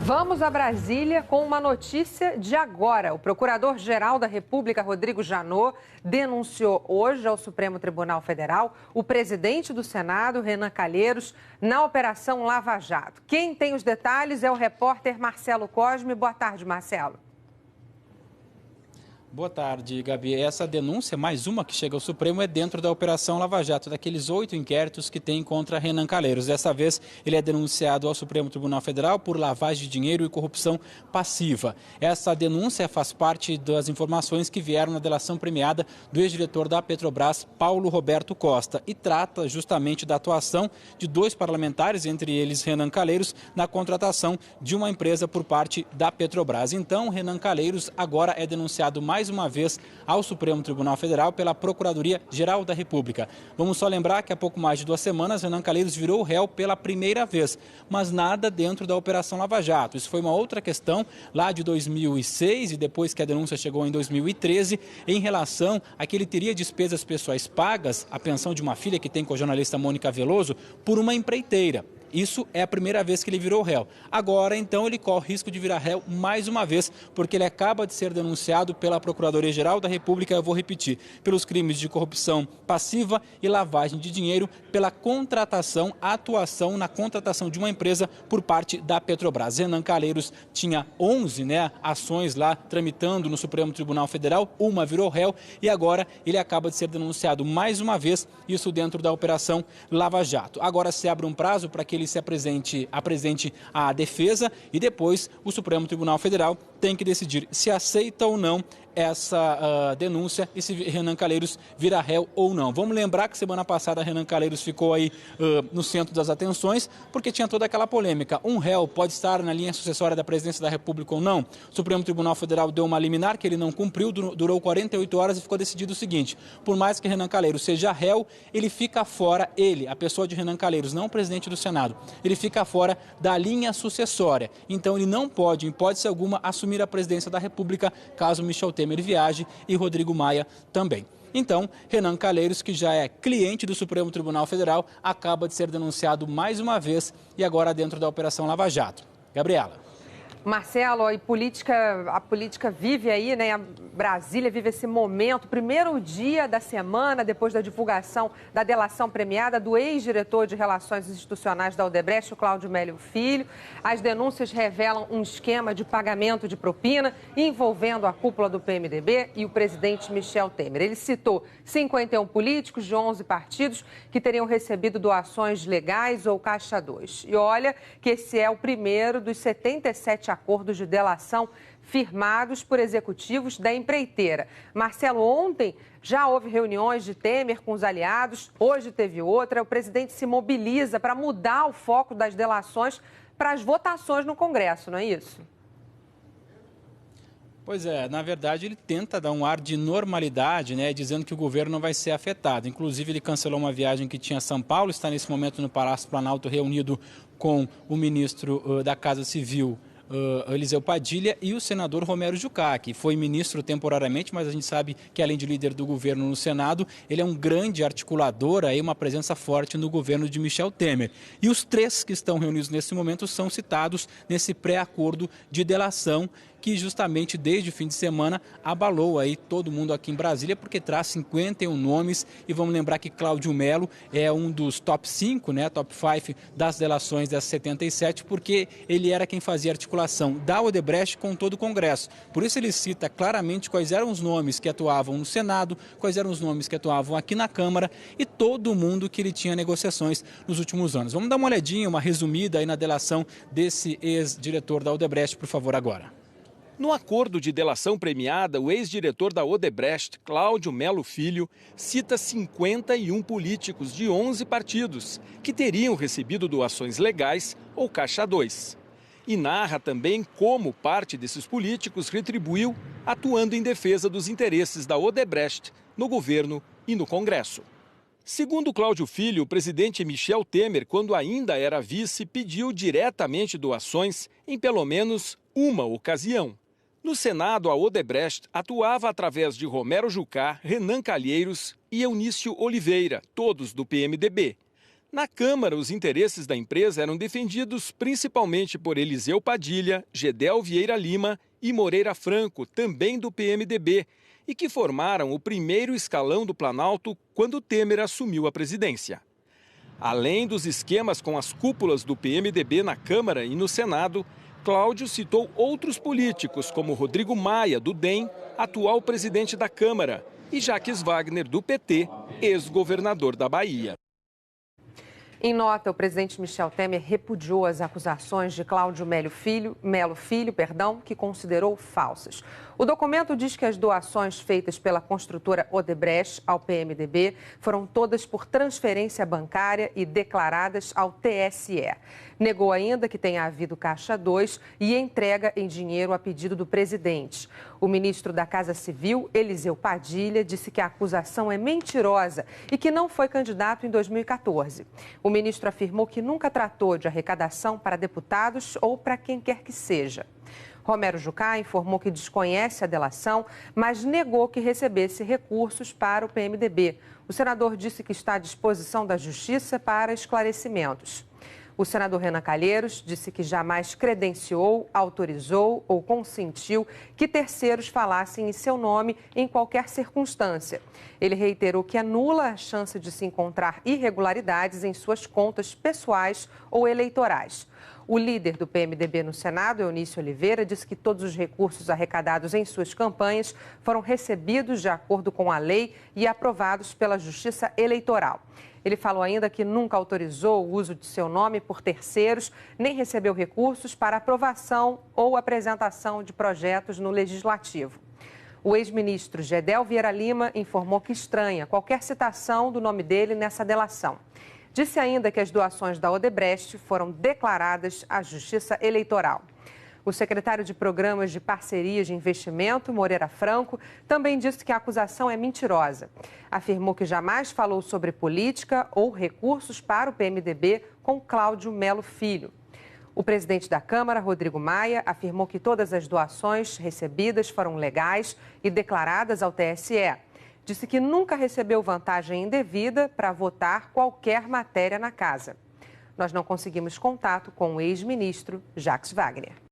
Vamos a Brasília com uma notícia de agora. O Procurador-Geral da República, Rodrigo Janot, denunciou hoje ao Supremo Tribunal Federal o presidente do Senado, Renan Calheiros, na Operação Lava Jato. Quem tem os detalhes é o repórter Marcelo Cosme. Boa tarde, Marcelo. Boa tarde, Gabi. Essa denúncia, mais uma que chega ao Supremo, é dentro da Operação Lava Jato, daqueles 8 inquéritos que tem contra Renan Calheiros. Dessa vez, ele é denunciado ao Supremo Tribunal Federal por lavagem de dinheiro e corrupção passiva. Essa denúncia faz parte das informações que vieram na delação premiada do ex-diretor da Petrobras, Paulo Roberto Costa, e trata justamente da atuação de 2 parlamentares, entre eles Renan Calheiros, na contratação de uma empresa por parte da Petrobras. Então, Renan Calheiros agora é denunciado mais uma vez ao Supremo Tribunal Federal pela Procuradoria-Geral da República. Vamos só lembrar que há pouco mais de 2 semanas, Renan Calheiros virou réu pela primeira vez, mas nada dentro da Operação Lava Jato. Isso foi uma outra questão lá de 2006 e depois que a denúncia chegou em 2013, em relação a que ele teria despesas pessoais pagas, a pensão de uma filha que tem com a jornalista Mônica Veloso, por uma empreiteira. Isso é a primeira vez que ele virou réu. Agora, então, ele corre o risco de virar réu mais uma vez, porque ele acaba de ser denunciado pela Procuradoria-Geral da República, eu vou repetir, pelos crimes de corrupção passiva e lavagem de dinheiro pela contratação, atuação na contratação de uma empresa por parte da Petrobras. Renan Calheiros tinha 11 ações lá tramitando no Supremo Tribunal Federal, uma virou réu e agora ele acaba de ser denunciado mais uma vez, isso dentro da Operação Lava Jato. Agora se abre um prazo para que ele se apresente à defesa e depois o Supremo Tribunal Federal tem que decidir se aceita ou não essa denúncia e se Renan Calheiros vira réu ou não. Vamos lembrar que semana passada Renan Calheiros ficou aí no centro das atenções porque tinha toda aquela polêmica. Um réu pode estar na linha sucessória da presidência da República ou não? O Supremo Tribunal Federal deu uma liminar que ele não cumpriu, durou 48 horas e ficou decidido o seguinte: por mais que Renan Calheiros seja réu, ele fica fora, a pessoa de Renan Calheiros, não o presidente do Senado, ele fica fora da linha sucessória. Então ele não pode, em hipótese alguma, assumir a presidência da República caso Michel Temer viaje e Rodrigo Maia também. Então, Renan Calheiros, que já é cliente do Supremo Tribunal Federal, acaba de ser denunciado mais uma vez e agora dentro da Operação Lava Jato. Gabriela. Marcelo, a política vive aí, né? A Brasília vive esse momento, primeiro dia da semana, depois da divulgação da delação premiada do ex-diretor de Relações Institucionais da Odebrecht, o Cláudio Melo Filho. As denúncias revelam um esquema de pagamento de propina envolvendo a cúpula do PMDB e o presidente Michel Temer. Ele citou 51 políticos de 11 partidos que teriam recebido doações legais ou caixa 2. E olha que esse é o primeiro dos 77 acordos de delação firmados por executivos da empreiteira. Marcelo, ontem já houve reuniões de Temer com os aliados, hoje teve outra. O presidente se mobiliza para mudar o foco das delações para as votações no Congresso, não é isso? Pois é, na verdade ele tenta dar um ar de normalidade, dizendo que o governo não vai ser afetado. Inclusive ele cancelou uma viagem que tinha a São Paulo, está nesse momento no Palácio Planalto reunido com o ministro da Casa Civil, Eliseu Padilha, e o senador Romero Jucá, que foi ministro temporariamente, mas a gente sabe que além de líder do governo no Senado, ele é um grande articulador, uma presença forte no governo de Michel Temer. E os 3 que estão reunidos nesse momento são citados nesse pré-acordo de delação que justamente desde o fim de semana abalou aí todo mundo aqui em Brasília, porque traz 51 nomes e vamos lembrar que Cláudio Melo é um dos top 5, top 5 das delações das 77, porque ele era quem fazia articulação da Odebrecht com todo o Congresso. Por isso ele cita claramente quais eram os nomes que atuavam no Senado, quais eram os nomes que atuavam aqui na Câmara e todo mundo que ele tinha negociações nos últimos anos. Vamos dar uma olhadinha, uma resumida aí na delação desse ex-diretor da Odebrecht, por favor, agora. No acordo de delação premiada, o ex-diretor da Odebrecht, Cláudio Melo Filho, cita 51 políticos de 11 partidos que teriam recebido doações legais ou caixa 2. E narra também como parte desses políticos retribuiu atuando em defesa dos interesses da Odebrecht no governo e no Congresso. Segundo Cláudio Filho, o presidente Michel Temer, quando ainda era vice, pediu diretamente doações em pelo menos uma ocasião. No Senado, a Odebrecht atuava através de Romero Jucá, Renan Calheiros e Eunício Oliveira, todos do PMDB. Na Câmara, os interesses da empresa eram defendidos principalmente por Eliseu Padilha, Gedel Vieira Lima e Moreira Franco, também do PMDB, e que formaram o primeiro escalão do Planalto quando Temer assumiu a presidência. Além dos esquemas com as cúpulas do PMDB na Câmara e no Senado, Cláudio citou outros políticos, como Rodrigo Maia, do DEM, atual presidente da Câmara, e Jacques Wagner, do PT, ex-governador da Bahia. Em nota, o presidente Michel Temer repudiou as acusações de Cláudio Melo Filho, que considerou falsas. O documento diz que as doações feitas pela construtora Odebrecht ao PMDB foram todas por transferência bancária e declaradas ao TSE. Negou ainda que tenha havido Caixa 2 e entrega em dinheiro a pedido do presidente. O ministro da Casa Civil, Eliseu Padilha, disse que a acusação é mentirosa e que não foi candidato em 2014. O ministro afirmou que nunca tratou de arrecadação para deputados ou para quem quer que seja. Romero Jucá informou que desconhece a delação, mas negou que recebesse recursos para o PMDB. O senador disse que está à disposição da Justiça para esclarecimentos. O senador Renan Calheiros disse que jamais credenciou, autorizou ou consentiu que terceiros falassem em seu nome em qualquer circunstância. Ele reiterou que anula a chance de se encontrar irregularidades em suas contas pessoais ou eleitorais. O líder do PMDB no Senado, Eunício Oliveira, disse que todos os recursos arrecadados em suas campanhas foram recebidos de acordo com a lei e aprovados pela Justiça Eleitoral. Ele falou ainda que nunca autorizou o uso de seu nome por terceiros, nem recebeu recursos para aprovação ou apresentação de projetos no Legislativo. O ex-ministro Gedel Vieira Lima informou que estranha qualquer citação do nome dele nessa delação. Disse ainda que as doações da Odebrecht foram declaradas à Justiça Eleitoral. O secretário de Programas de Parcerias de Investimento, Moreira Franco, também disse que a acusação é mentirosa. Afirmou que jamais falou sobre política ou recursos para o PMDB com Cláudio Melo Filho. O presidente da Câmara, Rodrigo Maia, afirmou que todas as doações recebidas foram legais e declaradas ao TSE. Disse que nunca recebeu vantagem indevida para votar qualquer matéria na casa. Nós não conseguimos contato com o ex-ministro Jacques Wagner.